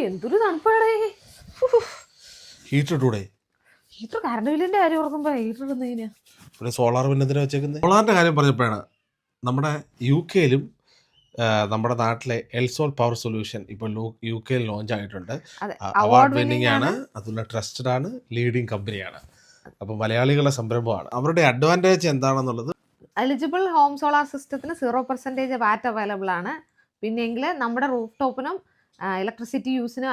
എന്തൊരു തണുപ്പാടേ. Heater ഇട്ടൂടെ? Heater current ബില്ലിന്റെ കാര്യം ഓർക്കുമ്പോ ഹീറ്റർ ഇടുന്നതിന് പിന്നെ സോളാർ പിന്നെന്തിനാ വെച്ചേക്കുന്നത്? സോളാറിന്റെ കാര്യം പറഞ്ഞപ്പോഴാണ് നമ്മുടെ UK-ലും നമ്മുടെ നാട്ടിലെ എൽസോൾ പവർ സൊല്യൂഷൻ ഇപ്പോൾ UK-ൽ ലോഞ്ച് ആയിട്ടുണ്ട്. അവാർഡ് വിന്നിംഗ് ആണ്, അതുപോലെ ട്രസ്റ്റഡ് ആണ്, ലീഡിങ് കമ്പനിയാണ്. അപ്പം മലയാളികളുടെ സംരംഭമാണ്. അവരുടെ അഡ്വാൻറ്റേജ് എന്താണെന്നുള്ളത്, എലിജിബിൾ ഹോം സോളാർ സിസ്റ്റത്തിന് 0% വാറ്റ് അവൈലബിൾ ആണ്. പിന്നെങ്കിൽ നമ്മുടെ റൂഫ് ടോപ്പിനും ഇലക്ട്രിസിറ്റി യൂസിനും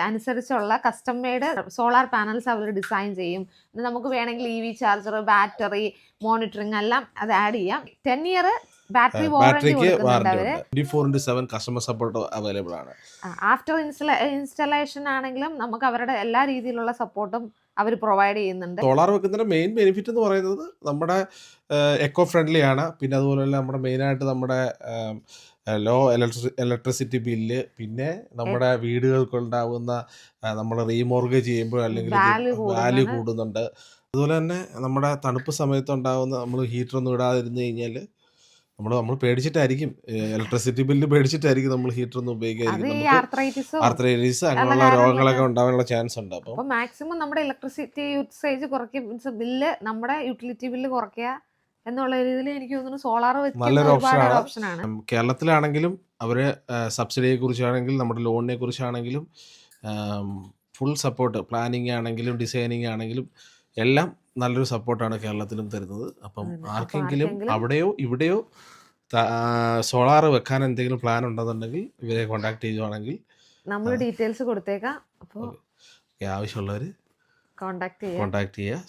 അനുസരിച്ചുള്ള കസ്റ്റം മെയ്ഡ് സോളാർ പാനൽസ് അവർ ഡിസൈൻ ചെയ്യും. നമുക്ക് വേണമെങ്കിൽ EV ചാർജർ, ബാറ്ററി, മോണിറ്ററിംഗ് എല്ലാം അത് ആഡ് ചെയ്യാം. 10 ഇയർ ബാറ്ററി വാറന്റി കൊടുക്കുന്നുണ്ട് അവര്. 24/7 കസ്റ്റമർ സപ്പോർട്ട് അവൈലബിൾ ആണ്. ആഫ്റ്റർ ഇൻസ്റ്റലേഷൻ ആണെങ്കിലും നമുക്ക് അവരുടെ എല്ലാ രീതിയിലുള്ള സപ്പോർട്ടും അവർ പ്രൊവൈഡ് ചെയ്യുന്നുണ്ട്. സോളാർ വെക്കുന്നതിന്റെ മെയിൻ ബെനിഫിറ്റ് എന്ന് പറയുന്നത് നമ്മുടെ എക്കോ ഫ്രണ്ട്ലി ആണ്. പിന്നെ അതുപോലെ തന്നെ നമ്മുടെ മെയിനായിട്ട് നമ്മുടെ ലോ ഇലക്ട്രിസിറ്റി ബില്ല്, പിന്നെ നമ്മുടെ വീടുകൾക്കുണ്ടാവുന്ന നമ്മൾ റീമോർഗേജ് ചെയ്യുമ്പോൾ അല്ലെങ്കിൽ വാല്യൂ കൂടുന്നുണ്ട്. അതുപോലെ തന്നെ നമ്മുടെ തണുപ്പ് സമയത്ത് ഉണ്ടാകുന്ന നമ്മൾ ഹീറ്ററൊന്നും ഇടാതിരുന്ന് കഴിഞ്ഞാൽ നമ്മൾ പേടിച്ചിട്ടായിരിക്കും, ഇലക്ട്രിസിറ്റി ബില്ല് പേടിച്ചിട്ടായിരിക്കും നമ്മൾ ഹീറ്റർ ഒന്നും ഉപയോഗിക്കാതിരിക്കും. ആർത്രൈറ്റിസ് അങ്ങനെയുള്ള രോഗങ്ങളൊക്കെ ഉണ്ടാവാനുള്ള ചാൻസ് ഉണ്ട്. അപ്പോൾ മാക്സിമം നമ്മുടെ ഇലക്ട്രിസിറ്റി യൂസേജ് കുറയ്ക്കുക, ബില്ല് നമ്മുടെ യൂട്ടിലിറ്റി ബില്ല് കുറയ്ക്കുക എന്നുള്ള രീതിയിൽ എനിക്ക് തോന്നുന്നു സോളാർ നല്ലൊരു ഓപ്ഷനാണ്. കേരളത്തിലാണെങ്കിലും അവർ സബ്സിഡിയെ കുറിച്ചാണെങ്കിൽ നമ്മുടെ ലോണിനെ കുറിച്ചാണെങ്കിലും ഫുൾ സപ്പോർട്ട്, പ്ലാനിങ് ആണെങ്കിലും ഡിസൈനിങ് ആണെങ്കിലും എല്ലാം നല്ലൊരു സപ്പോർട്ടാണ് കേരളത്തിലും തരുന്നത്. അപ്പം ആർക്കെങ്കിലും അവിടെയോ ഇവിടെയോ സോളാർ വെക്കാൻ എന്തെങ്കിലും പ്ലാൻ ഉണ്ടെന്നുണ്ടെങ്കിൽ ഇവരെ കോൺടാക്ട് ചെയ്യുവാണെങ്കിൽ നമ്മൾ ഡീറ്റെയിൽസ് കൊടുത്തേക്കാം. അപ്പോൾ ആവശ്യമുള്ളവർ കോൺടാക്ട് ചെയ്യുക.